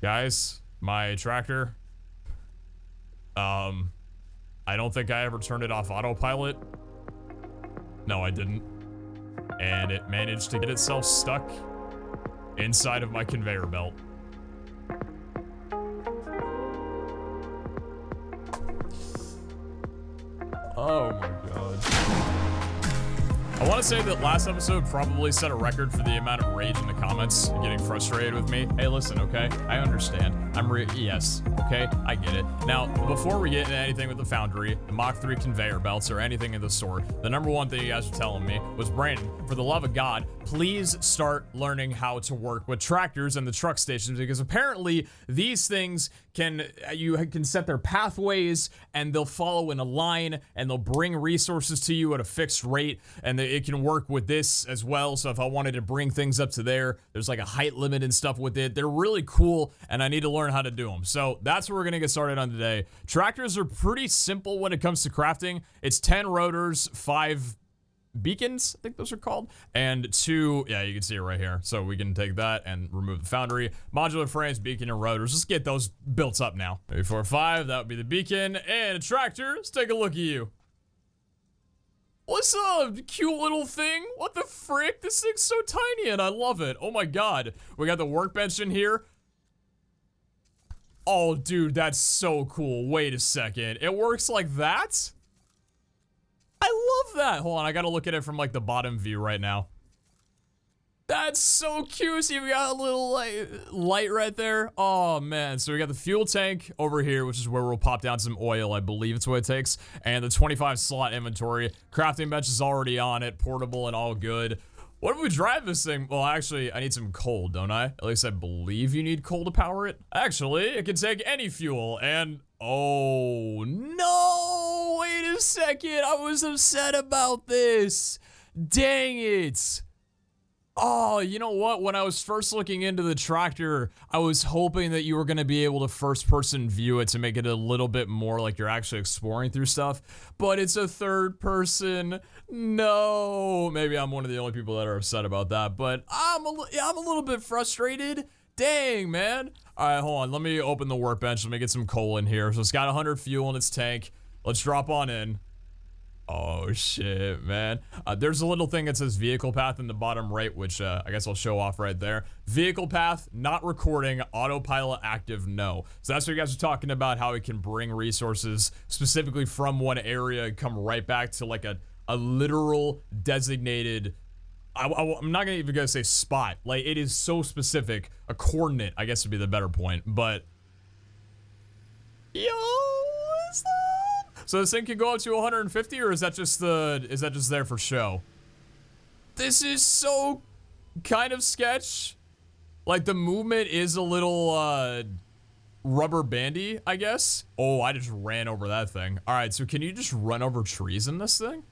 Guys, my tractor. I don't think I ever turned it off autopilot. No, I didn't. And it managed to get itself stuck inside of my conveyor belt. Oh my god. I want to say that last episode probably set a record for the amount of rage in the comments, getting frustrated with me. Hey, listen, okay? I understand. Yes, okay? I get it. Now, before we get into anything with the Foundry, the Mach 3 conveyor belts, or anything of the sort, the number one thing you guys were telling me was, Brandon, for the love of God, please start learning how to work with tractors and the truck stations, because apparently these things you can set their pathways and they'll follow in a line and they'll bring resources to you at a fixed rate, and it can work with this as well. So if I wanted to bring things up to there's like a height limit and stuff with it. They're really cool and I need to learn how to do them. So that's what we're gonna get started on today. Tractors are pretty simple when it comes to crafting. It's 10 rotors, 5 beacons, I think those are called, and 2, yeah, you can see it right here. So we can take that and remove the Foundry. Modular frames, beacon, and rotors. Let's get those built up now. 3, 4, 5, that would be the beacon, and a tractor. Let's take a look at you. What's up, cute little thing? What the frick? This thing's so tiny and I love it. Oh my god. We got the workbench in here. Oh, dude, that's so cool. Wait a second. It works like that? I love that. Hold on, I gotta look at it from like the bottom view right now. That's so cute. See, we got a little light right there. Oh man, so we got the fuel tank over here, which is where we'll pop down some oil. I believe it's what it takes. And the 25 slot inventory. Crafting bench is already on it, portable and all good. What if we drive this thing? Well, actually, I need some coal, don't I? At least I believe you need coal to power it. Actually, it can take any fuel, and oh no, wait a second. I was upset about this. Dang it. Oh, you know what? When I was first looking into the tractor, I was hoping that you were going to be able to first-person view it to make it a little bit more like you're actually exploring through stuff, but it's a third person. No. Maybe I'm one of the only people that are upset about that, but I'm a little bit frustrated. Dang, man. All right, hold on. Let me open the workbench. Let me get some coal in here. So it's got 100 fuel in its tank. Let's drop on in. Oh shit, man. There's a little thing that says vehicle path in the bottom right, which I guess I'll show off right there. Vehicle path, not recording, autopilot active, no. So that's what you guys are talking about, how it can bring resources specifically from one area and come right back to like a literal designated, I'm not even gonna say spot. Like, it is so specific. A coordinate, I guess would be the better point, but yo, what's that? So this thing can go up to 150, or is that just there for show? This is so kind of sketch. Like, the movement is a little rubber bandy, I guess. Oh, I just ran over that thing. All right, so can you just run over trees in this thing?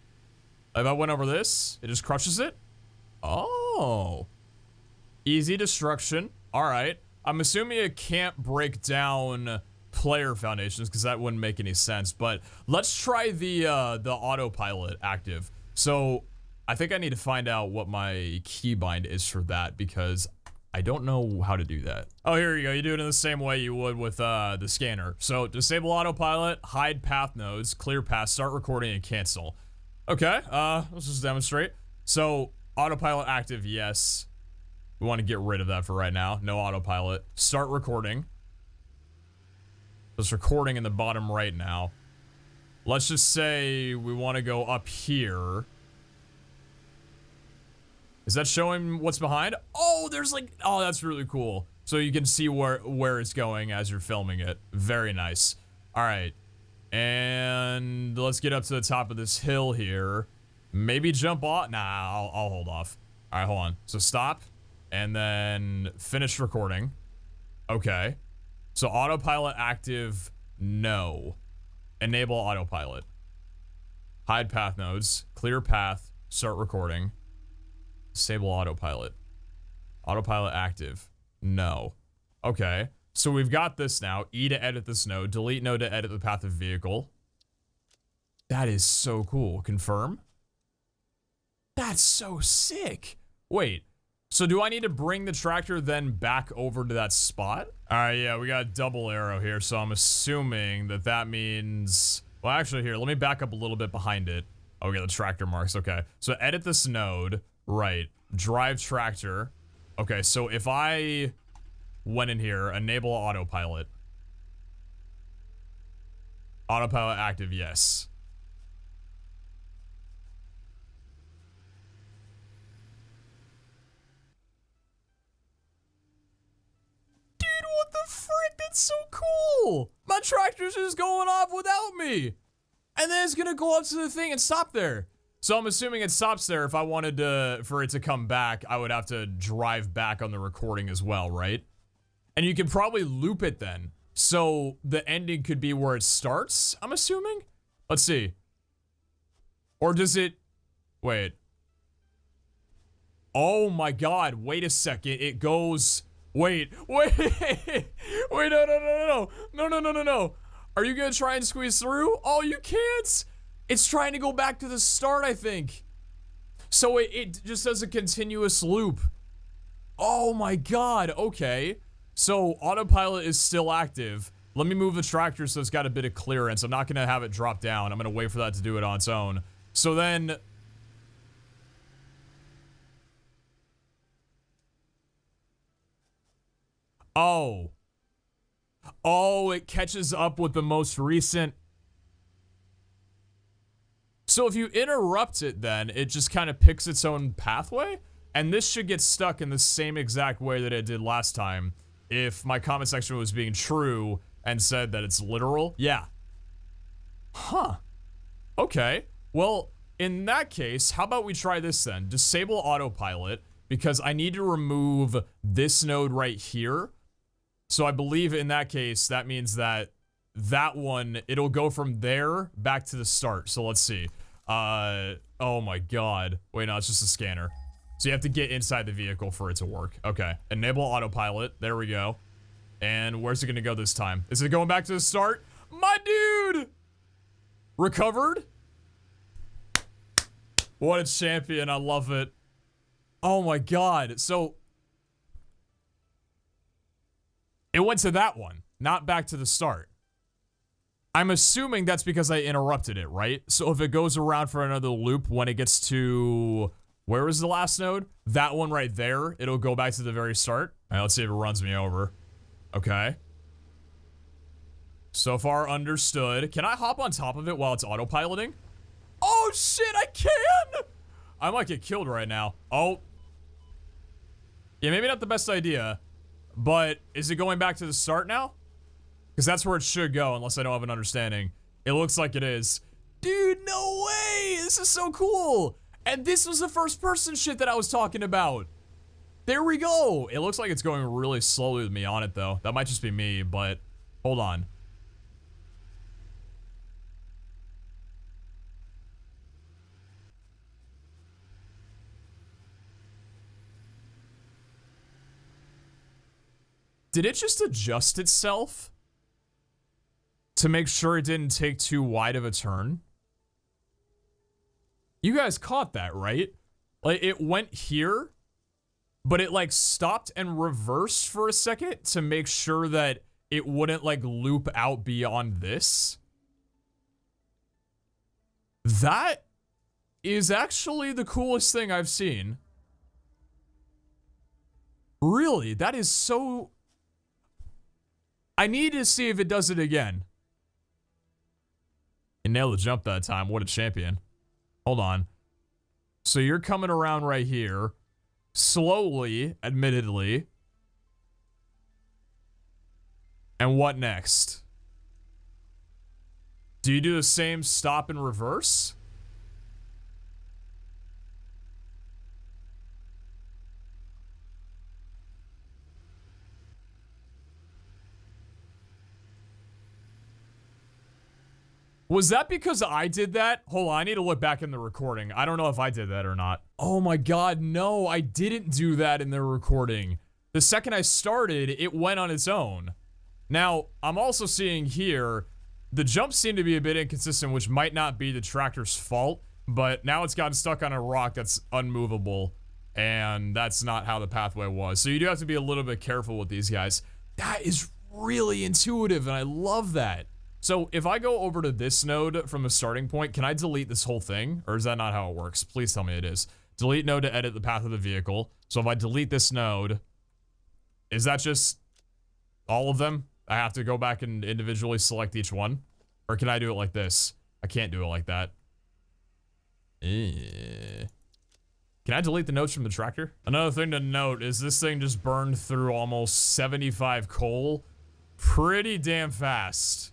If I went over this, it just crushes it? Oh. Easy destruction. All right. I'm assuming it can't break down player foundations because that wouldn't make any sense, but let's try the autopilot active. So I think I need to find out what my keybind is for that because I don't know how to do that. Oh, here you go. You do it in the same way you would with the scanner. So disable autopilot, hide path nodes, clear path, start recording, and cancel. Okay, let's just demonstrate. So autopilot active, yes. We want to get rid of that for right now. No autopilot. Start recording. It's recording in the bottom right now. Let's just say we want to go up here. Is that showing what's behind? Oh, there's like, oh, that's really cool. So you can see where it's going as you're filming it. Very nice. All right. And let's get up to the top of this hill here. Maybe jump off. Nah, I'll hold off. All right, hold on. So stop and then finish recording. Okay. So autopilot active, no. Enable autopilot. Hide path nodes, clear path, start recording. Disable autopilot. Autopilot active, no. Okay, so we've got this now. E to edit this node, delete node to edit the path of vehicle. That is so cool. Confirm. That's so sick. Wait, So do I need to bring the tractor then back over to that spot? All right, yeah, we got a double arrow here, so I'm assuming that that means... Well, actually, here, let me back up a little bit behind it. Oh, we got the tractor marks, okay. So edit this node, right. Drive tractor. Okay, so if I went in here, enable autopilot. Autopilot active, yes. What the frick? That's so cool! My tractor's just going off without me! And then it's gonna go up to the thing and stop there. So I'm assuming it stops there. If I wanted for it to come back, I would have to drive back on the recording as well, right? And you can probably loop it then. So the ending could be where it starts, I'm assuming? Let's see. Or does it... Wait. Oh my god, wait a second. It goes... Wait, wait, wait, no. Are you gonna try and squeeze through? Oh, you can't. It's trying to go back to the start, I think. So it just does a continuous loop. Oh my god, okay. So autopilot is still active. Let me move the tractor so it's got a bit of clearance. I'm not gonna have it drop down. I'm gonna wait for that to do it on its own. So then... Oh. Oh, it catches up with the most recent. So if you interrupt it then, it just kind of picks its own pathway? And this should get stuck in the same exact way that it did last time. If my comment section was being true and said that it's literal. Yeah. Huh. Okay. Well, in that case, how about we try this then? Disable autopilot, because I need to remove this node right here. So I believe in that case, that means that that one, it'll go from there back to the start. So let's see. Oh my god. Wait, no, it's just a scanner. So you have to get inside the vehicle for it to work. Okay. Enable autopilot. There we go. And where's it gonna go this time? Is it going back to the start? My dude! Recovered? What a champion. I love it. Oh my god. So... it went to that one, not back to the start. I'm assuming that's because I interrupted it, right? So if it goes around for another loop when it gets to... where was the last node? That one right there. It'll go back to the very start. All right, let's see if it runs me over. Okay. So far understood. Can I hop on top of it while it's autopiloting? Oh shit, I can! I might get killed right now. Oh. Yeah, maybe not the best idea. But is it going back to the start now? Because that's where it should go, unless I don't have an understanding. It looks like it is. Dude, no way! This is so cool! And this was the first person shit that I was talking about. There we go! It looks like it's going really slowly with me on it, though. That might just be me, but hold on. Did it just adjust itself to make sure it didn't take too wide of a turn? You guys caught that, right? Like, it went here, but it, like, stopped and reversed for a second to make sure that it wouldn't, like, loop out beyond this. That is actually the coolest thing I've seen. Really, that is so... I need to see if it does it again. You nailed the jump that time. What a champion. Hold on. So you're coming around right here. Slowly, admittedly. And what next? Do you do the same stop and reverse? Was that because I did that? Hold on, I need to look back in the recording. I don't know if I did that or not. Oh my god, no, I didn't do that in the recording. The second I started, it went on its own. Now, I'm also seeing here, the jumps seem to be a bit inconsistent, which might not be the tractor's fault, but now it's gotten stuck on a rock that's unmovable. and that's not how the pathway was. So you do have to be a little bit careful with these guys. That is really intuitive, and I love that. So if I go over to this node from a starting point, can I delete this whole thing? Or is that not how it works? Please tell me it is. Delete node to edit the path of the vehicle. So if I delete this node, is that just all of them? I have to go back and individually select each one? Or can I do it like this? I can't do it like that. Can I delete the nodes from the tractor? Another thing to note is this thing just burned through almost 75 coal pretty damn fast.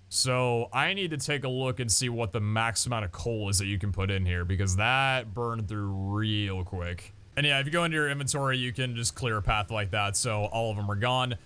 So I need to take a look and see what the max amount of coal is that you can put in here, because that burned through real quick. And yeah, if you go into your inventory, you can just clear a path like that, so all of them are gone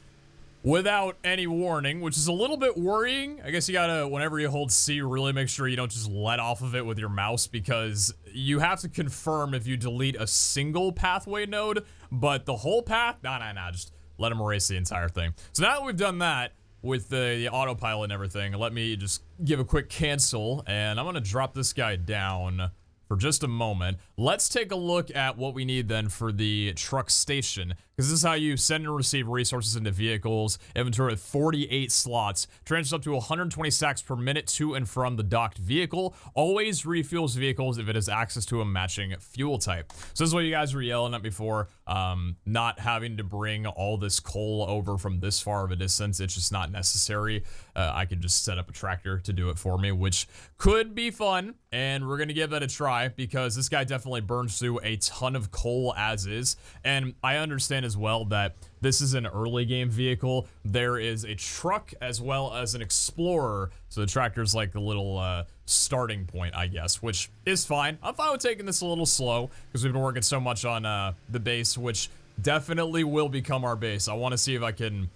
without any warning, which is a little bit worrying. I guess you gotta, whenever you hold C, really make sure you don't just let off of it with your mouse, because you have to confirm if you delete a single pathway node, but the whole path, nah, just let them erase the entire thing. So now that we've done that with the autopilot and everything, let me just give a quick cancel, and I'm gonna drop this guy down for just a moment. Let's take a look at what we need then for the truck station, because this is how you send and receive resources into vehicles. Inventory with 48 slots, transfers up to 120 stacks per minute to and from the docked vehicle. Always refuels vehicles if it has access to a matching fuel type. So this is what you guys were yelling at before, not having to bring all this coal over from this far of a distance. It's just not necessary. I could just set up a tractor to do it for me, which could be fun, and we're gonna give that a try, because this guy definitely burns through a ton of coal as is. And I understand as well that this is an early game vehicle. There is a truck as well as an explorer, so the tractor's like the little starting point, I guess, which is fine. I'm fine with taking this a little slow, because we've been working so much on the base, which definitely will become our base. I want to see if I can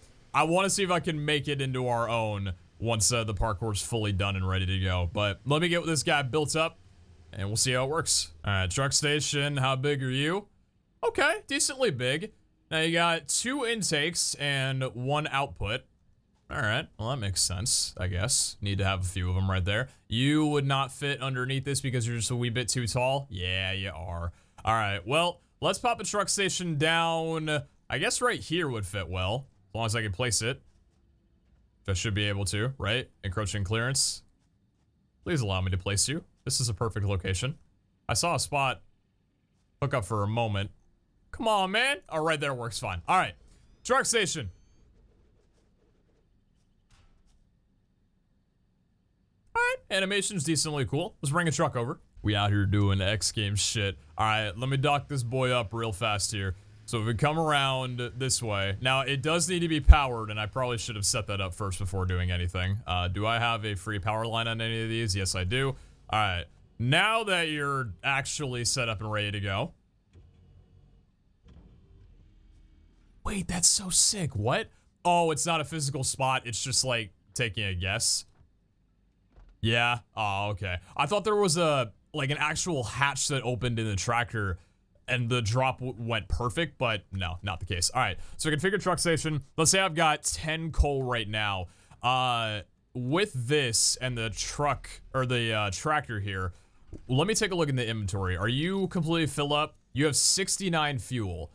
make it into our own once the parkour's fully done and ready to go. But let me get this guy built up, and we'll see how it works. All right, truck station, how big are you? Okay, decently big. Now you got 2 intakes and 1 output. All right, well that makes sense, I guess. Need to have a few of them right there. You would not fit underneath this because you're just a wee bit too tall? Yeah, you are. All right, well, let's pop a truck station down. I guess right here would fit well, as long as I can place it. I should be able to, right? Encroaching clearance. Please allow me to place you. This is a perfect location. I saw a spot hook up for a moment. Come on, man. Oh, right there works fine. All right, truck station. All right, animation's decently cool. Let's bring a truck over. We out here doing X Games shit. All right, let me dock this boy up real fast here. So if we come around this way, now it does need to be powered, and I probably should have set that up first before doing anything. Do I have a free power line on any of these? Yes, I do. All right, now that you're actually set up and ready to go. Wait, that's so sick. What? Oh, it's not a physical spot. It's just like taking a guess. Yeah. Oh, okay. I thought there was like an actual hatch that opened in the tractor and the drop went perfect, but no, not the case. All right, so configure truck station. Let's say I've got 10 coal right now. With this and the truck, or the tractor here, let me take a look in the inventory. Are you completely filled up? You have 69 fuel.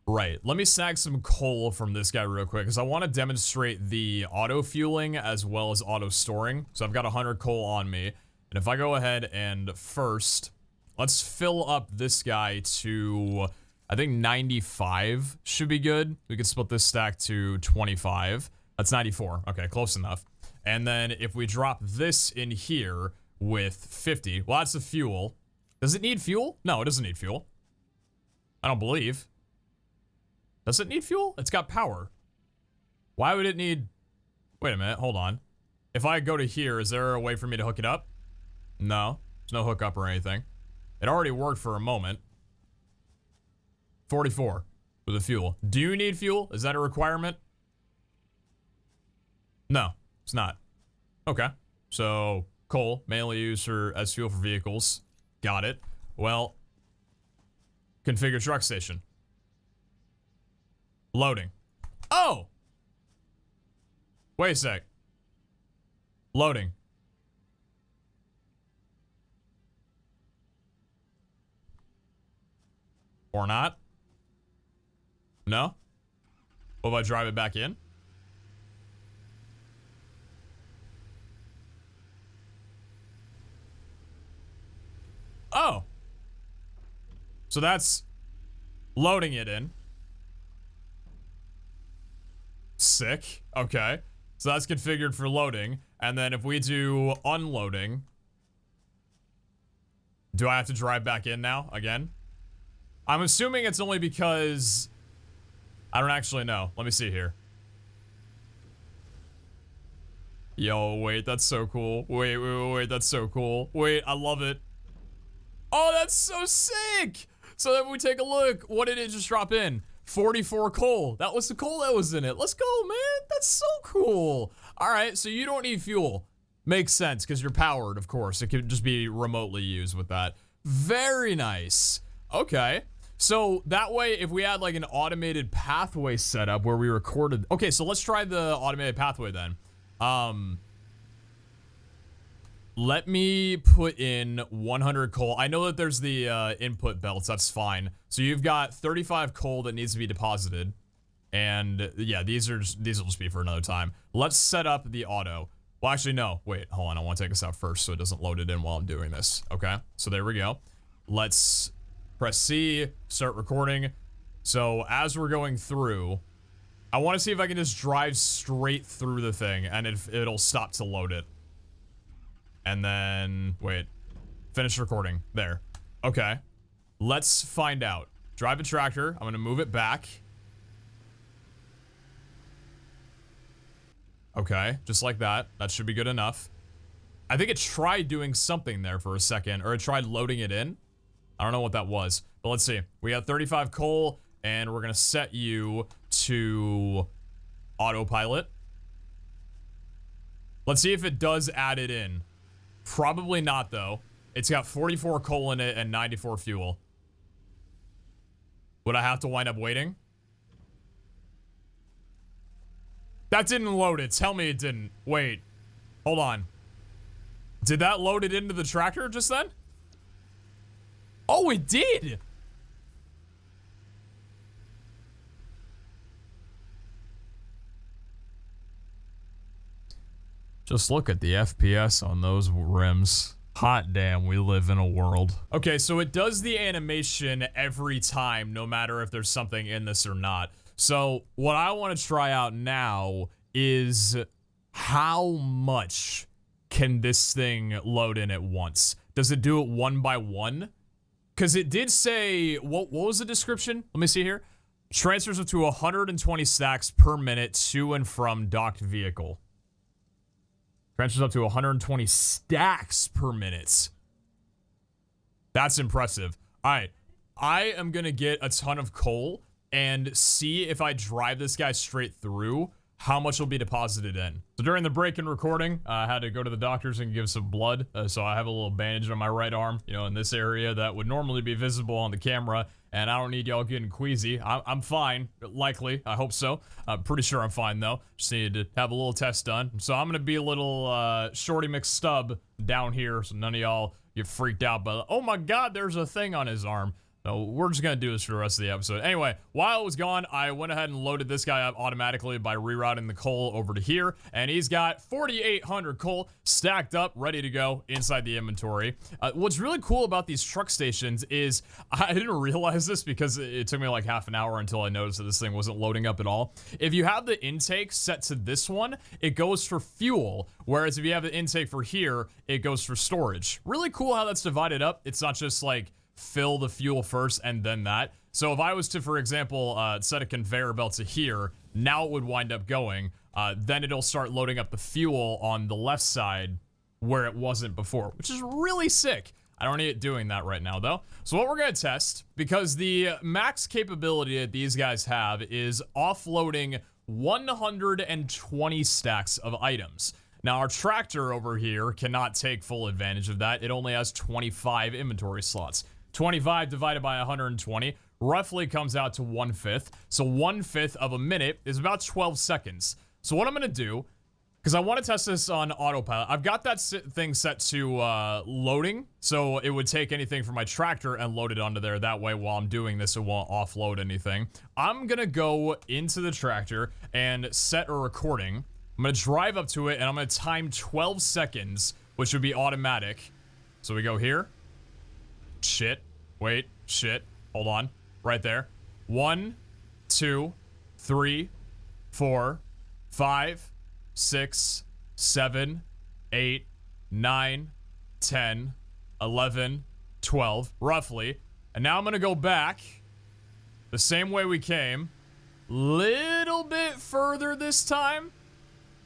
Right, let me snag some coal from this guy real quick, because I want to demonstrate the auto fueling as well as auto storing. So I've got 100 coal on me, and if I go ahead and first, let's fill up this guy to, I think 95 should be good. We could split this stack to 25. That's 94. Okay, close enough. And then if we drop this in here with 50, well, that's the fuel. Does it need fuel? No, it doesn't need fuel. I don't believe. Does it need fuel? It's got power. Why would it need... Wait a minute, hold on. If I go to here, is there a way for me to hook it up? No, there's no hookup or anything. It already worked for a moment. 44 with the fuel. Do you need fuel? Is that a requirement? No, it's not. Okay, so coal, mainly used as fuel for vehicles. Got it. Well, configure truck station. Loading. Oh! Wait a sec. Loading. Or not? No? What if I drive it back in? Oh. So that's loading it in. Sick. Okay. So that's configured for loading. And then if we do unloading, do I have to drive back in now again? I'm assuming it's only because I don't actually know. Let me see here. Yo, wait, that's so cool. Wait, that's so cool. Wait, I love it. Oh, that's so sick. So then we take a look. What did it just drop in? 44 coal. That was the coal that was in it. Let's go, man. That's so cool. All right, so you don't need fuel. Makes sense because you're powered, of course. It could just be remotely used with that. Very nice. Okay. So that way, if we had like an automated pathway setup where we recorded. Okay, so let's try the automated pathway then. Let me put in 100 coal. I know that there's the input belts. That's fine. So you've got 35 coal that needs to be deposited. And yeah, these will just be for another time. Let's set up the auto. Well, actually, no. Wait, hold on. I want to take this out first so it doesn't load it in while I'm doing this. Okay, so there we go. Let's press C, start recording. So as we're going through, I want to see if I can just drive straight through the thing and it'll stop to load it. And then, wait, finish recording. There. Okay. Let's find out. Drive a tractor. I'm going to move it back. Okay, just like that. That should be good enough. I think it tried doing something there for a second, or it tried loading it in. I don't know what that was, but let's see. We got 35 coal, and we're going to set you to autopilot. Let's see if it does add it in. Probably not, though. It's got 44 coal in it and 94 fuel. Would I have to wind up waiting? That didn't load it. Tell me it didn't. Wait. Hold on. Did that load it into the tractor just then? Oh, it did! Just look at the FPS on those rims. Hot damn, we live in a world. Okay, so it does the animation every time, no matter if there's something in this or not. So what I want to try out now is how much can this thing load in at once? Does it do it one by one? Because it did say, what was the description? Let me see here. Transfers up to 120 stacks per minute to and from docked vehicle. Transfers up to 120 stacks per minute. That's impressive. All right, I am going to get a ton of coal and see if I drive this guy straight through, how much will be deposited in. So during the break in recording, I had to go to the doctors and give some blood. So I have a little bandage on my right arm, you know, in this area that would normally be visible on the camera. And I don't need y'all getting queasy. I'm fine, likely. I hope so. I'm pretty sure I'm fine, though. Just needed to have a little test done. So I'm going to be a little Shorty McStub down here so none of y'all get freaked out by, oh my God, there's a thing on his arm. So we're just going to do this for the rest of the episode. Anyway, while it was gone, I went ahead and loaded this guy up automatically by rerouting the coal over to here. And he's got 4,800 coal stacked up, ready to go inside the inventory. What's really cool about these truck stations is I didn't realize this because it took me like half an hour until I noticed that this thing wasn't loading up at all. If you have the intake set to this one, it goes for fuel. Whereas if you have the intake for here, it goes for storage. Really cool how that's divided up. It's not just like fill the fuel first and then that. So if I was to, for example, set a conveyor belt to here, now it would wind up going. Then it'll start loading up the fuel on the left side where it wasn't before, which is really sick. I don't need it doing that right now, though. So what we're going to test, because the max capability that these guys have is offloading 120 stacks of items. Now, our tractor over here cannot take full advantage of that. It only has 25 inventory slots. 25 divided by 120 roughly comes out to 1/5. So 1/5 of a minute is about 12 seconds. So what I'm going to do, because I want to test this on autopilot. I've got that thing set to loading, so it would take anything from my tractor and load it onto there. That way, while I'm doing this, it won't offload anything. I'm gonna go into the tractor and set a recording. I'm gonna drive up to it, and I'm gonna time 12 seconds, which would be automatic. So we go here. Shit. Wait. Shit. Hold on. Right there. 1, 2, 3, 4, 5, 6, 7, 8, 9, 10, 11, 12, roughly. And now I'm gonna go back the same way we came, little bit further this time,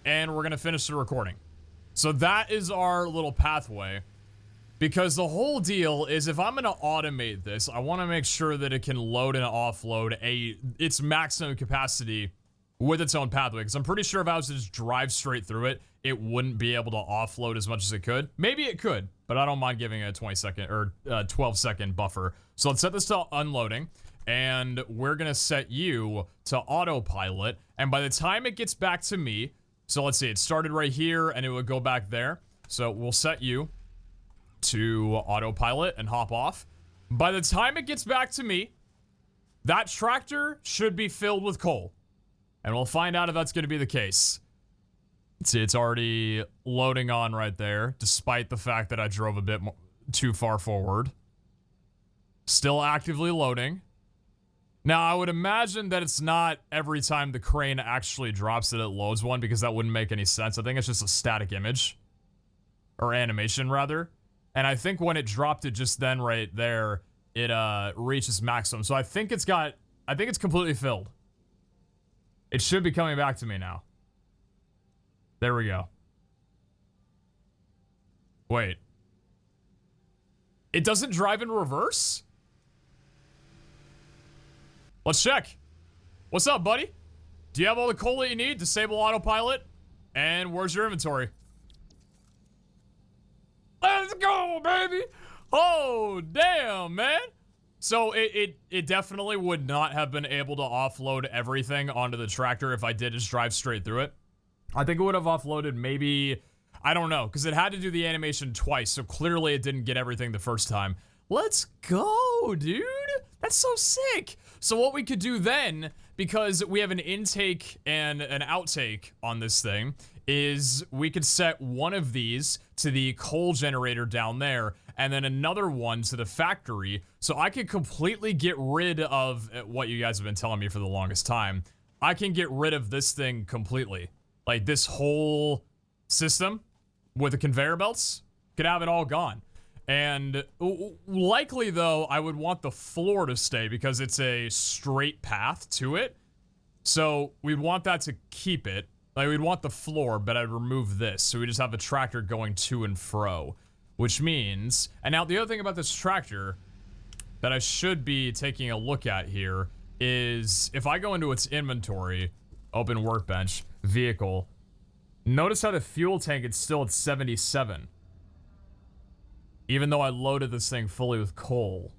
and we're gonna finish the recording. So that is our little pathway. Because the whole deal is if I'm gonna automate this, I wanna make sure that it can load and offload its maximum capacity with its own pathway. Because I'm pretty sure if I was to just drive straight through it, it wouldn't be able to offload as much as it could. Maybe it could, but I don't mind giving it a 20 second or 12 second buffer. So let's set this to unloading, and we're gonna set you to autopilot. And by the time it gets back to me, so let's see, it started right here and it would go back there. So we'll set you to autopilot and hop off. By the time it gets back to me, that tractor should be filled with coal. And we'll find out if that's going to be the case. See, it's already loading on right there, despite the fact that I drove a bit too far forward. Still actively loading. Now, I would imagine that it's not every time the crane actually drops that it loads one, because that wouldn't make any sense. I think it's just a static image. Or animation, rather. And I think when it dropped it just then right there, it reaches maximum. So I think it's completely filled. It should be coming back to me now. There we go. Wait. It doesn't drive in reverse? Let's check. What's up, buddy? Do you have all the coal that you need? Disable autopilot? And where's your inventory? Let's go, baby! Oh, damn, man! So it definitely would not have been able to offload everything onto the tractor if I did just drive straight through it. I think it would have offloaded maybe, I don't know, because it had to do the animation twice, so clearly it didn't get everything the first time. Let's go, dude! That's so sick! So what we could do then, because we have an intake and an outtake on this thing, is we could set one of these to the coal generator down there, and then another one to the factory, so I could completely get rid of what you guys have been telling me for the longest time. I can get rid of this thing completely. Like, this whole system with the conveyor belts, could have it all gone. And likely, though, I would want the floor to stay because it's a straight path to it. So we'd want that to keep it. Like, we'd want the floor, but I'd remove this. So we just have a tractor going to and fro. Which means... And now, the other thing about this tractor that I should be taking a look at here is if I go into its inventory, open workbench, vehicle, notice how the fuel tank is still at 77. Even though I loaded this thing fully with coal.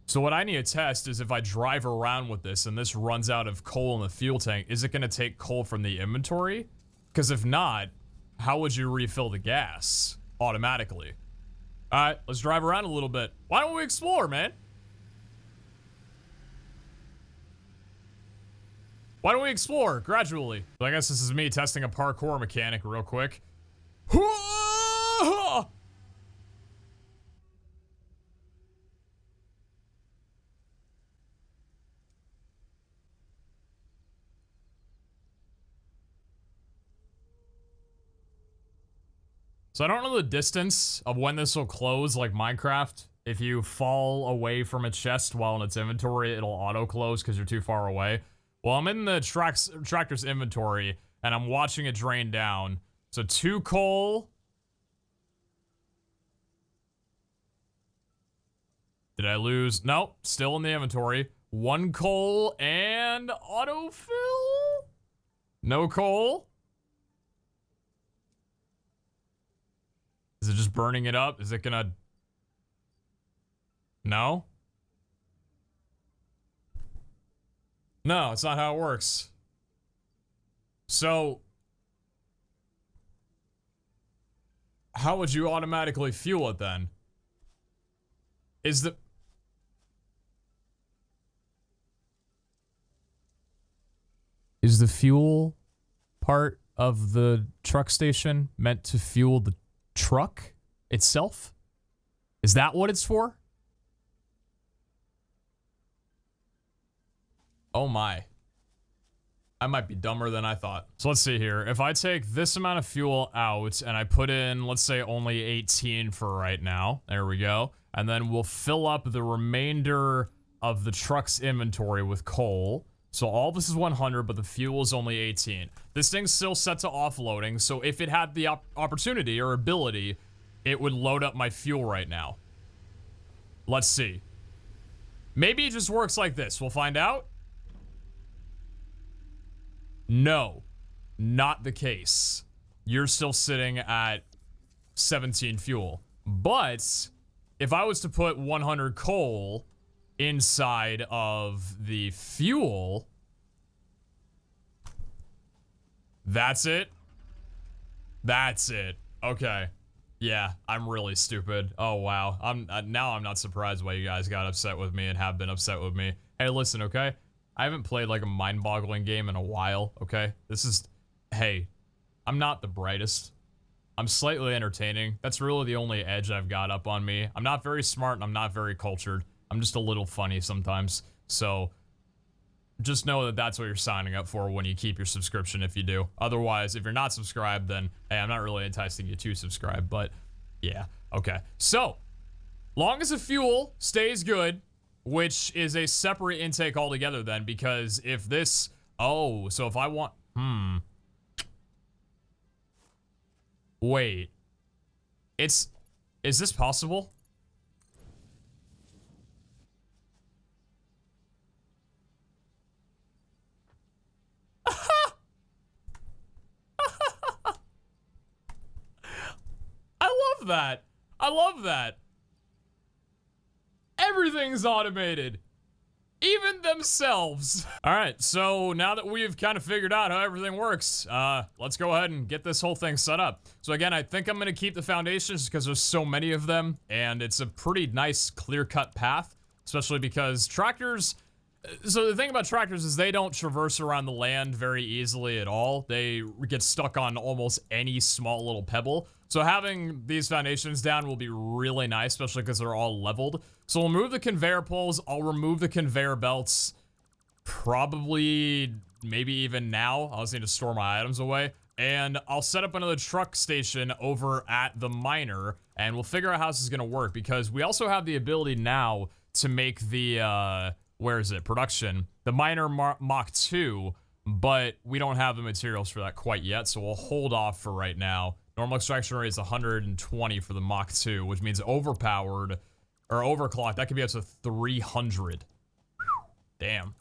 So what I need to test is if I drive around with this and this runs out of coal in the fuel tank, is it going to take coal from the inventory? Because if not, how would you refill the gas automatically? Alright, let's drive around a little bit. Why don't we explore, man? Why don't we explore gradually? So I guess this is me testing a parkour mechanic real quick. So I don't know the distance of when this will close like Minecraft. If you fall away from a chest while in its inventory, it'll auto-close because you're too far away. Well, I'm in the tractor's inventory, and I'm watching it drain down. So 2 coal. Did I lose? Nope, still in the inventory. 1 coal and autofill? No coal? Is it just burning it up? Is it gonna... No? No, it's not how it works. So, how would you automatically fuel it then? Is the fuel part of the truck station meant to fuel the truck itself? Is that what it's for? Oh my. I might be dumber than I thought. So let's see here. If I take this amount of fuel out and I put in, let's say, only 18 for right now. There we go. And then we'll fill up the remainder of the truck's inventory with coal. So all this is 100, but the fuel is only 18. This thing's still set to offloading, so if it had the opportunity or ability, it would load up my fuel right now. Let's see. Maybe it just works like this. We'll find out. No, not the case. You're still sitting at 17 fuel. But if I was to put 100 coal inside of the fuel, that's it. That's it. Okay. Yeah, I'm really stupid. Oh wow. Now I'm not surprised why you guys got upset with me and have been upset with me. Hey, listen, okay? I haven't played like a mind-boggling game in a while, okay? Hey, I'm not the brightest. I'm slightly entertaining. That's really the only edge I've got up on me. I'm not very smart and I'm not very cultured. I'm just a little funny sometimes. So just know that that's what you're signing up for when you keep your subscription if you do. Otherwise, if you're not subscribed, then hey, I'm not really enticing you to subscribe, but yeah. Okay. So, long as the fuel stays good, which is a separate intake altogether then, because if this, so if I want, wait, is this possible? I love that. I love that. Everything's automated. Even themselves. All right, so now that we've kind of figured out how everything works, let's go ahead and get this whole thing set up. So again, I think I'm gonna keep the foundations because there's so many of them, and it's a pretty nice clear-cut path, especially because tractors, so the thing about tractors is they don't traverse around the land very easily at all. They get stuck on almost any small little pebble. So having these foundations down will be really nice, especially because they're all leveled. So we'll move the conveyor poles. I'll remove the conveyor belts. Probably, maybe even now. I'll just need to store my items away. And I'll set up another truck station over at the miner. And we'll figure out how this is going to work. Because we also have the ability now to make the, where is it? Production. The miner Mach 2. But we don't have the materials for that quite yet. So we'll hold off for right now. Normal extraction rate is 120 for the Mach 2, which means overpowered, or overclocked, that could be up to 300. Damn.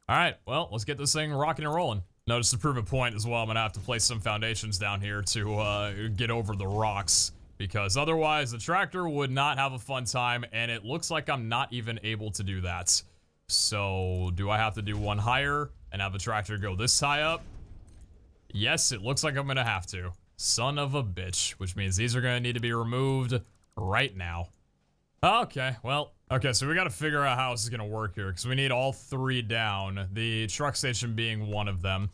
Alright, well, let's get this thing rocking and rolling. Notice to prove a point as well, I'm gonna have to place some foundations down here to get over the rocks, because otherwise the tractor would not have a fun time, and it looks like I'm not even able to do that. So, do I have to do one higher and have the tractor go this high up? Yes, it looks like I'm gonna have to. Son of a bitch, which means these are gonna need to be removed right now. Okay, well, okay, so we gotta figure out how this is gonna work here, because we need all three down, the truck station being one of them.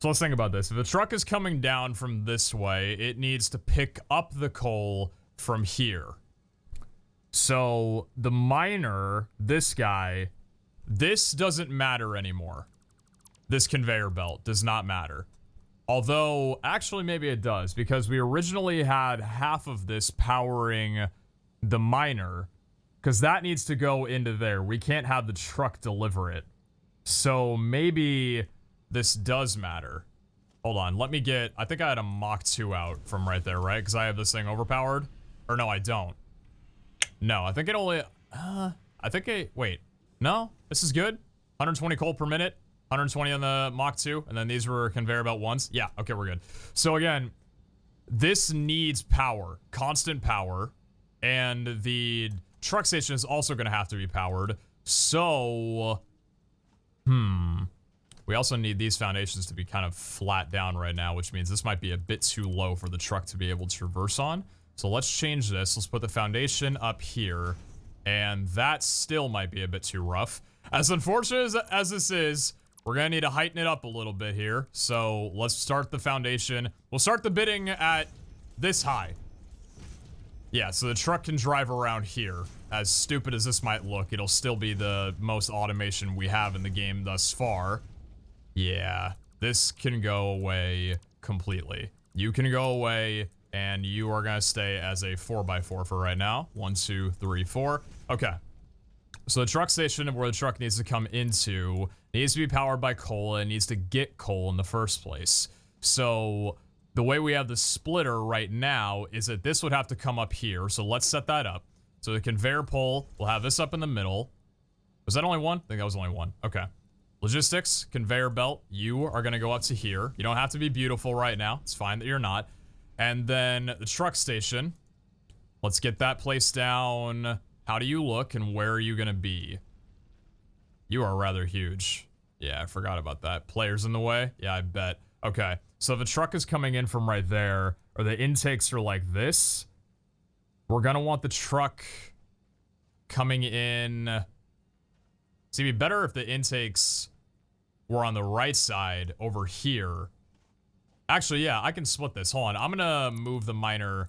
So let's think about this. If the truck is coming down from this way, it needs to pick up the coal from here. So the miner, this guy, this doesn't matter anymore. This conveyor belt does not matter. Although, actually maybe it does, because we originally had half of this powering the miner, because that needs to go into there. We can't have the truck deliver it. So maybe this does matter. Hold on, let me get, I think I had a Mach 2 out from right there, right? Because I have this thing overpowered. Or no, I don't. No, I think it only, wait. No, this is good. 120 coal per minute. 120 on the Mach 2, and then these were conveyor belt ones. Yeah, okay, we're good. So again, this needs power, constant power, and the truck station is also gonna have to be powered. So, We also need these foundations to be kind of flat down right now, which means this might be a bit too low for the truck to be able to traverse on. So let's change this. Let's put the foundation up here. And that still might be a bit too rough. As unfortunate as this is, we're gonna need to heighten it up a little bit here. So let's start the foundation. We'll start the bidding at this high. Yeah, so the truck can drive around here. As stupid as this might look, it'll still be the most automation we have in the game thus far. Yeah, this can go away completely. You can go away, and you are gonna stay as a 4x4 for right now. 1, 2, 3, 4. Okay. So the truck station where the truck needs to come into needs to be powered by coal, and it needs to get coal in the first place. So the way we have the splitter right now is that this would have to come up here. So let's set that up. So the conveyor pole, we'll have this up in the middle. Was that only one? I think that was only one. Okay. Logistics, conveyor belt, you are gonna go up to here. You don't have to be beautiful right now. It's fine that you're not. And then the truck station. Let's get that placed down. How do you look and where are you gonna be? You are rather huge. Yeah, I forgot about that. Players in the way? Yeah, I bet. Okay, so if a truck is coming in from right there, or the intakes are like this, we're gonna want the truck coming in. See, it'd be better if the intakes were on the right side over here. Actually, yeah, I can split this. Hold on, I'm gonna move the miner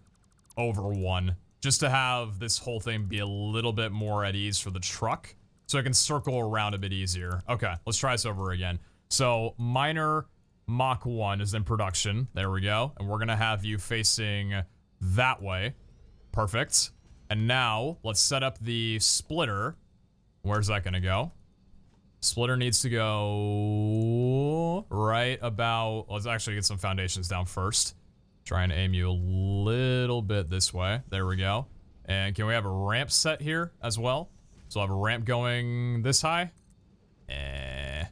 over one, just to have this whole thing be a little bit more at ease for the truck, so I can circle around a bit easier. Okay, let's try this over again. So, miner Mach 1 is in production. There we go. And we're gonna have you facing that way. Perfect. And now, let's set up the splitter. Where's that gonna go? Splitter needs to go right about... Let's actually get some foundations down first. Try and aim you a little bit this way. There we go. And can we have a ramp set here as well? So I'll have a ramp going this high. I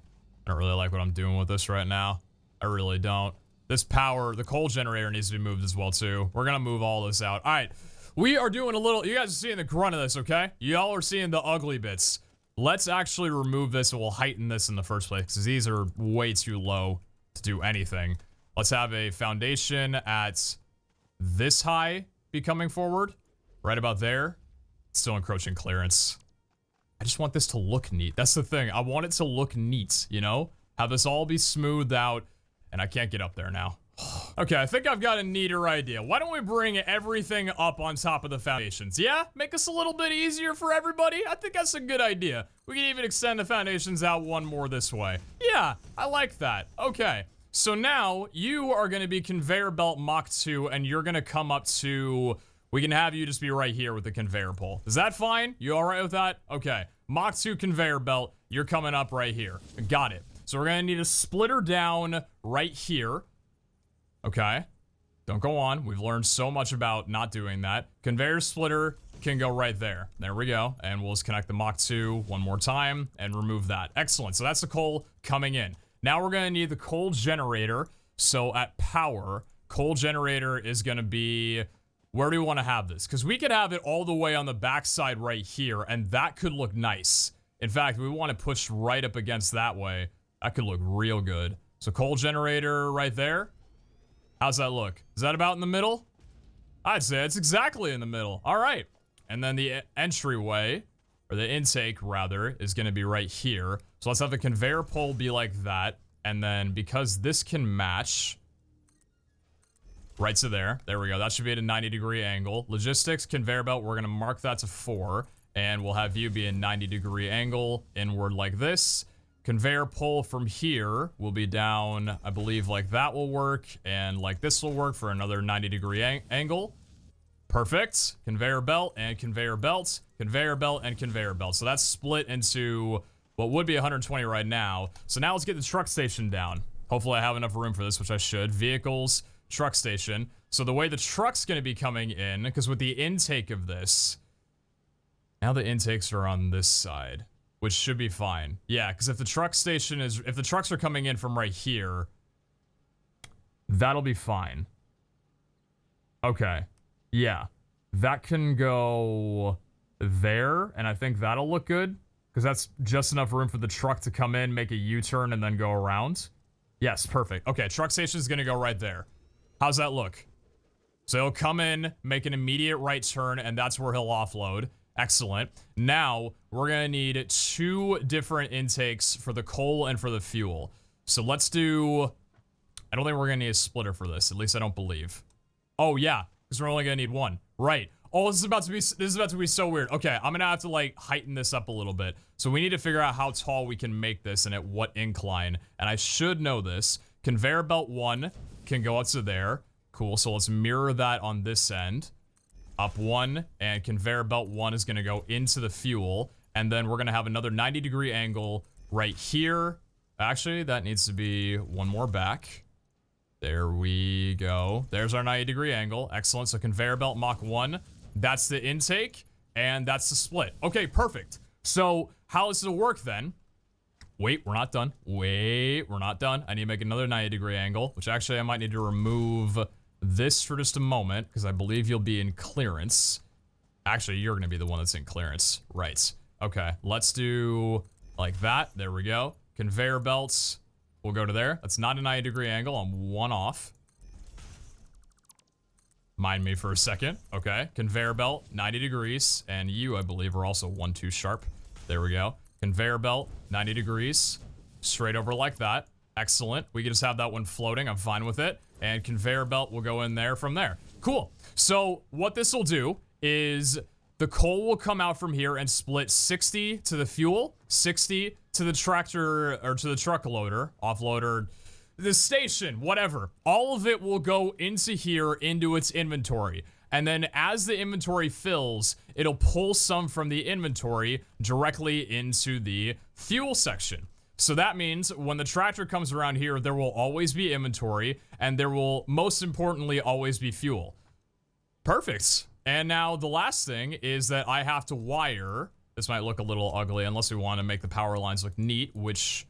don't really like what I'm doing with this right now. I really don't. This power, the coal generator needs to be moved as well too. We're gonna move all this out. All right, we are doing a little, you guys are seeing the grunt of this, okay? Y'all are seeing the ugly bits. Let's actually remove this and we'll heighten this in the first place because these are way too low to do anything. Let's have a foundation at this high be coming forward. Right about there. Still encroaching clearance. I just want this to look neat. That's the thing. I want it to look neat, you know? Have this all be smoothed out, and I can't get up there now. Okay, I think I've got a neater idea. Why don't we bring everything up on top of the foundations? Yeah? Make us a little bit easier for everybody? I think that's a good idea. We can even extend the foundations out one more this way. Yeah, I like that. Okay, so now you are going to be conveyor belt Mach 2, and you're going to come up to... We can have you just be right here with the conveyor pole. Is that fine? You all right with that? Okay, Mach 2 conveyor belt, you're coming up right here. Got it. So we're going to need a splitter down right here. Okay, don't go on. We've learned so much about not doing that. Conveyor splitter can go right there. There we go. And we'll just connect the Mach 2 one more time and remove that. Excellent. So that's the coal coming in. Now we're going to need the coal generator. So at power, coal generator is going to be... Where do we want to have this? Because we could have it all the way on the backside right here, and that could look nice. In fact, we want to push right up against that way. That could look real good. So coal generator right there. How's that look? Is that about in the middle? I'd say it's exactly in the middle. All right. And then the entryway, or the intake rather, is going to be right here. So let's have the conveyor pole be like that. And then because this can match right to there. There we go. That should be at a 90-degree angle. Logistics, conveyor belt, we're going to mark that to 4. And we'll have you be a 90-degree angle inward like this. Conveyor pole from here will be down, I believe, like that will work, and like this will work for another 90-degree angle. Perfect. Conveyor belt and conveyor belt, conveyor belt and conveyor belt. So that's split into what would be 120 right now. So now let's get the truck station down. Hopefully I have enough room for this, which I should. Vehicles, truck station. So the way the truck's going to be coming in, because with the intake of this, now the intakes are on this side. Which should be fine. Yeah, because if the truck station is... If the trucks are coming in from right here, that'll be fine. Okay. Yeah. That can go there, and I think that'll look good. Because that's just enough room for the truck to come in, make a U-turn, and then go around. Yes, perfect. Okay, truck station is going to go right there. How's that look? So he'll come in, make an immediate right turn, and that's where he'll offload. Excellent. Now, we're going to need 2 different intakes for the coal and for the fuel. So let's do... I don't think we're going to need a splitter for this. At least I don't believe. Oh, yeah, because we're only going to need 1. Right. Oh, this is about to be so weird. Okay, I'm going to have to, like, heighten this up a little bit. So we need to figure out how tall we can make this and at what incline. And I should know this. Conveyor belt 1 can go up to there. Cool, so let's mirror that on this end. Up 1, and conveyor belt 1 is going to go into the fuel. And then we're going to have another 90-degree angle right here. Actually, that needs to be 1 more back. There we go. There's our 90-degree angle. Excellent. So conveyor belt Mach 1. That's the intake, and that's the split. Okay, perfect. So how does it work then? Wait, we're not done. Wait, we're not done. I need to make another 90-degree angle, which actually I might need to remove this for just a moment, because I believe you'll be in clearance. Actually, you're going to be the one that's in clearance. Right. Okay, let's do like that. There we go. Conveyor belts. We'll go to there. That's not a 90-degree angle. I'm 1 off. Mind me for a second. Okay. Conveyor belt, 90 degrees. And you, I believe, are also 1 too sharp. There we go. Conveyor belt, 90 degrees. Straight over like that. Excellent. We can just have that one floating. I'm fine with it. And conveyor belt will go in there from there. Cool. So what this will do is the coal will come out from here and split 60 to the fuel, 60 to the tractor, or to the truck loader, offloader, the station, whatever. All of it will go into here, into its inventory. And then as the inventory fills, it'll pull some from the inventory directly into the fuel section. So that means when the tractor comes around here, there will always be inventory, and there will, most importantly, always be fuel. Perfect. And now the last thing is that I have to wire. This might look a little ugly unless we want to make the power lines look neat, which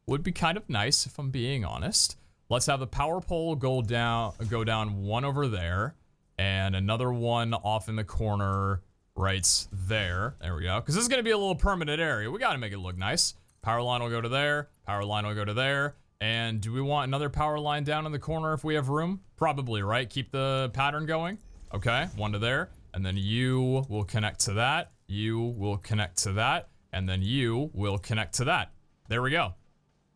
would be kind of nice if I'm being honest. Let's have the power pole go down 1 over there, and another one off in the corner right there. There we go. Because this is going to be a little permanent area. We got to make it look nice. Power line will go to there. Power line will go to there. And do we want another power line down in the corner if we have room? Probably, right? Keep the pattern going. Okay, 1 to there. And then you will connect to that. You will connect to that. And then you will connect to that. There we go.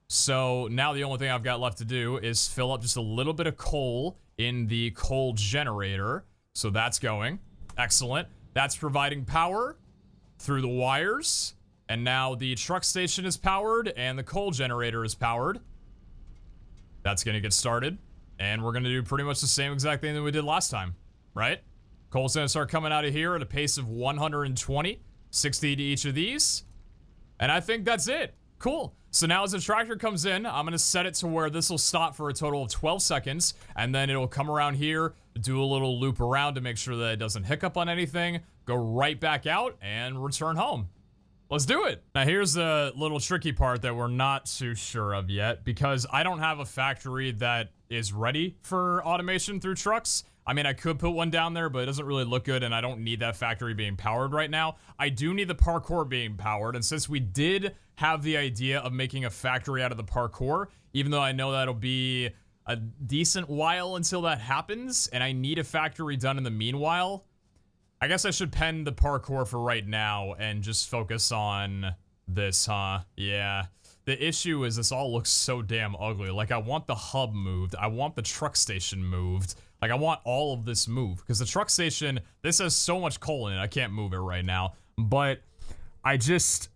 So now the only thing I've got left to do is fill up just a little bit of coal in the coal generator. So that's going. Excellent. That's providing power through the wires. And now the truck station is powered and the coal generator is powered. That's going to get started. And we're going to do pretty much the same exact thing that we did last time, right? Coal's going to start coming out of here at a pace of 120, 60 to each of these. And I think that's it. Cool. So now as the tractor comes in, I'm going to set it to where this will stop for a total of 12 seconds. And then it'll come around here, do a little loop around to make sure that it doesn't hiccup on anything, go right back out, and return home. Let's do it. Now here's the little tricky part that we're not too sure of yet, because I don't have a factory that is ready for automation through trucks. I mean, I could put one down there, but it doesn't really look good, and I don't need that factory being powered right now. I do need the parkour being powered, and since we did have the idea of making a factory out of the parkour, even though I know that'll be a decent while until that happens, and I need a factory done in the meanwhile, I guess I should pen the parkour for right now and just focus on this, huh? Yeah. The issue is this all looks so damn ugly. Like, I want the hub moved. I want the truck station moved. Like, I want all of this moved. Because the truck station, this has so much coal in it, I can't move it right now. But I just...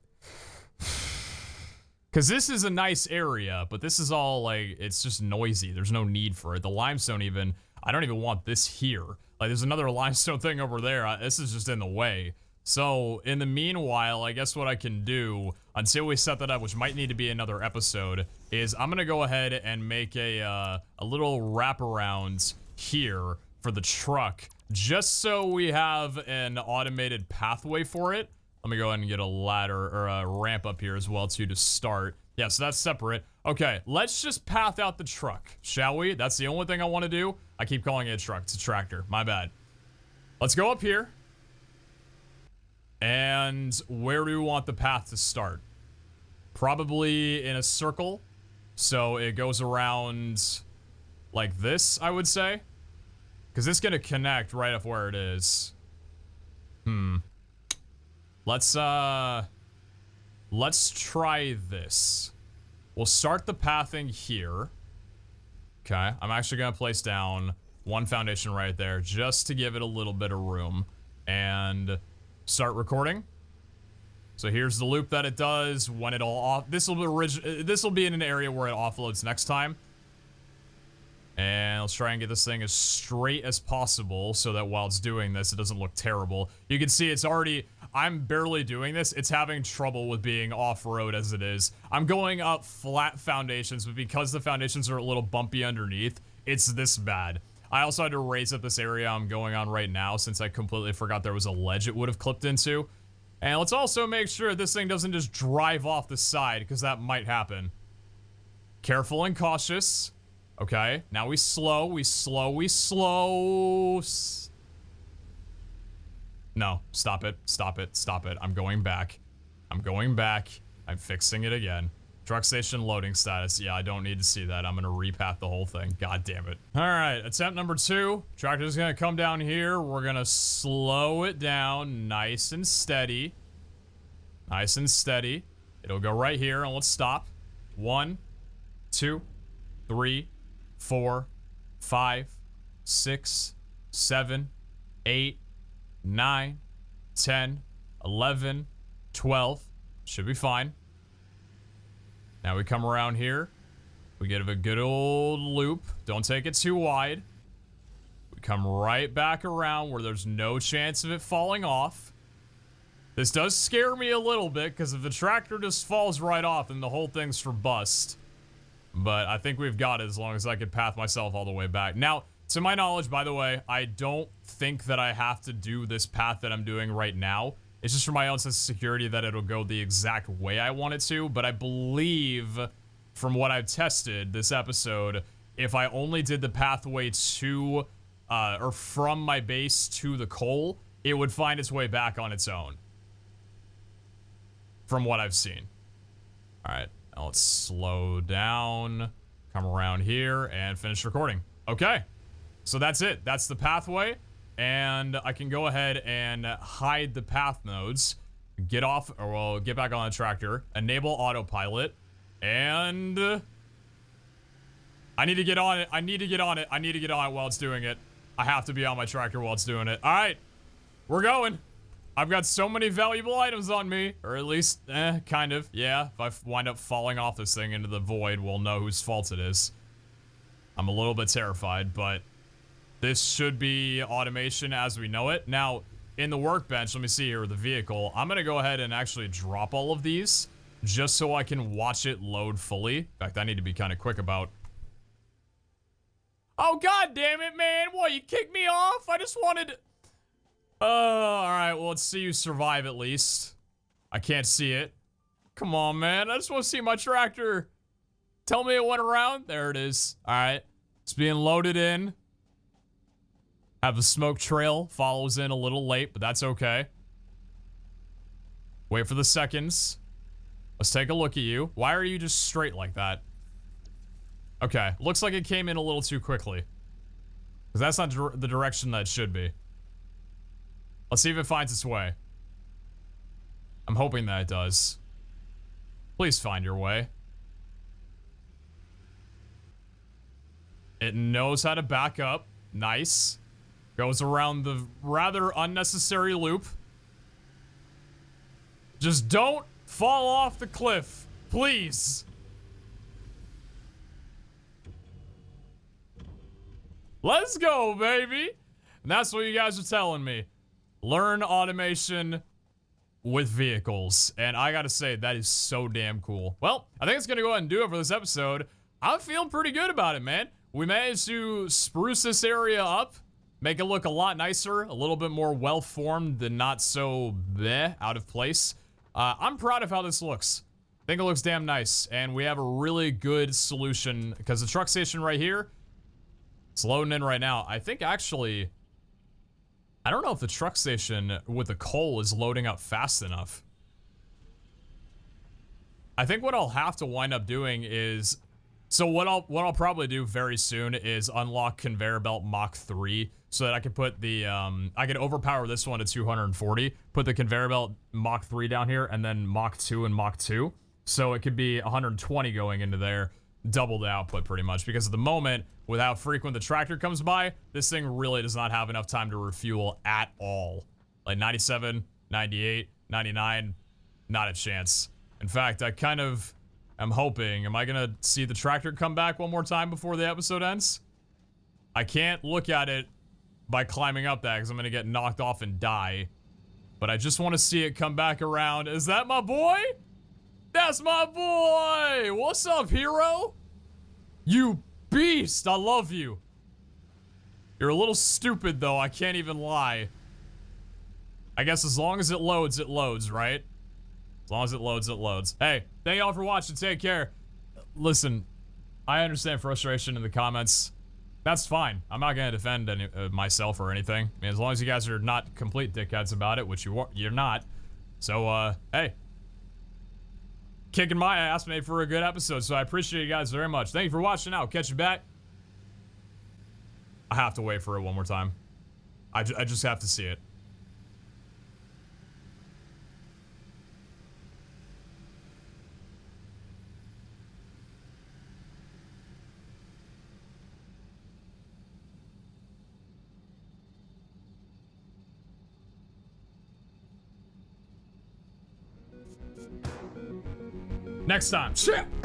Because this is a nice area, but this is all, like, it's just noisy. There's no need for it. The limestone even... I don't even want this here. Like, there's another limestone thing over there. This is just in the way. So, in the meanwhile, I guess what I can do, until we set that up, which might need to be another episode, is I'm gonna go ahead and make a little wraparound here for the truck, just so we have an automated pathway for it. Let me go ahead and get a ladder, or a ramp up here as well, too, to start. Yeah, so that's separate. Okay, let's just path out the truck, shall we? That's the only thing I want to do. I keep calling it a truck. It's a tractor. My bad. Let's go up here. And where do we want the path to start? Probably in a circle. So it goes around like this, I would say. Because it's going to connect right up where it is. Let's try this. We'll start the pathing here. Okay, I'm actually going to place down one foundation right there just to give it a little bit of room. And start recording. So here's the loop that it does when it all off. This will be in an area where it offloads next time. And let's try and get this thing as straight as possible so that while it's doing this, it doesn't look terrible. You can see it's already, I'm barely doing this. It's having trouble with being off-road as it is. I'm going up flat foundations, but because the foundations are a little bumpy underneath, it's this bad. I also had to raise up this area I'm going on right now since I completely forgot there was a ledge it would have clipped into. And let's also make sure this thing doesn't just drive off the side, because that might happen. Careful and cautious. Okay, now we slow. No, stop it. I'm going back. I'm fixing it again. Truck station loading status. Yeah, I don't need to see that. I'm gonna repath the whole thing. God damn it. All right, attempt number 2. Tractor's gonna come down here. We're gonna slow it down nice and steady. It'll go right here, and let's stop. 1, 2, 3, 4, 5, 6, 7, 8, 9, 10, 11, 12. Should be fine. Now we come around here. We get a good old loop. Don't take it too wide. We come right back around where there's no chance of it falling off. This does scare me a little bit, because if the tractor just falls right off, then the whole thing's for bust. But I think we've got it as long as I could path myself all the way back. Now, to my knowledge, by the way, I don't think that I have to do this path that I'm doing right now. It's just for my own sense of security that it'll go the exact way I want it to. But I believe, from what I've tested this episode, if I only did the pathway to, or from my base to the coal, it would find its way back on its own. From what I've seen. All right. Now let's slow down, come around here, and finish recording. Okay, so that's it. That's the pathway, and I can go ahead and hide the path nodes, get off, or well, get back on the tractor, enable autopilot, and I need to get on it. I need to get on it while it's doing it. I have to be on my tractor while it's doing it. All right, we're going. I've got so many valuable items on me, or at least, kind of, yeah. If I wind up falling off this thing into the void, we'll know whose fault it is. I'm a little bit terrified, but this should be automation as we know it. Now, in the workbench, let me see here with the vehicle, I'm gonna go ahead and actually drop all of these, just so I can watch it load fully. In fact, I need to be kind of quick about... Oh, god damn it, man! What, you kicked me off? I just wanted... alright, well, let's see you survive at least. I can't see it. Come on, man. I just want to see my tractor. Tell me it went around. There it is. Alright. It's being loaded in. Have a smoke trail. Follows in a little late, but that's okay. Wait for the seconds. Let's take a look at you. Why are you just straight like that? Okay. Looks like it came in a little too quickly. Because that's not the direction that it should be. Let's see if it finds its way. I'm hoping that it does. Please find your way. It knows how to back up. Nice. Goes around the rather unnecessary loop. Just don't fall off the cliff. Please. Let's go, baby. And that's what you guys are telling me. Learn automation with vehicles. And I gotta say, that is so damn cool. Well, I think it's gonna go ahead and do it for this episode. I'm feeling pretty good about it, man. We managed to spruce this area up, make it look a lot nicer, a little bit more well-formed than not so bleh, out of place. I'm proud of how this looks. I think it looks damn nice. And we have a really good solution, because the truck station right here, it's loading in right now. I think actually... I don't know if the truck station with the coal is loading up fast enough. I think what I'll have to wind up doing is, so what I'll probably do very soon is unlock conveyor belt Mach 3 so that I can put the I can overpower this one to 240, put the conveyor belt Mach 3 down here, and then Mach 2 and Mach 2, so it could be 120 going into there, double the output pretty much, because at the moment, with how frequent the tractor comes by, this thing really does not have enough time to refuel at all. Like 97, 98, 99, not a chance. In fact, I kind of am hoping, am I gonna see the tractor come back one more time before the episode ends? I can't look at it by climbing up that because I'm gonna get knocked off and die. But I just want to see it come back around. Is that my boy? That's my boy! What's up, hero? You beast! I love you. You're a little stupid, though. I can't even lie. I guess as long as it loads, right? As long as it loads, it loads. Hey, thank y'all for watching. Take care. Listen, I understand frustration in the comments. That's fine. I'm not gonna defend myself or anything. I mean, as long as you guys are not complete dickheads about it, which you're not. So, hey. Kicking my ass made for a good episode, so I appreciate you guys very much. Thank you for watching. I'll catch you back. I have to wait for it one more time. I just have to see it. Next time. Shit!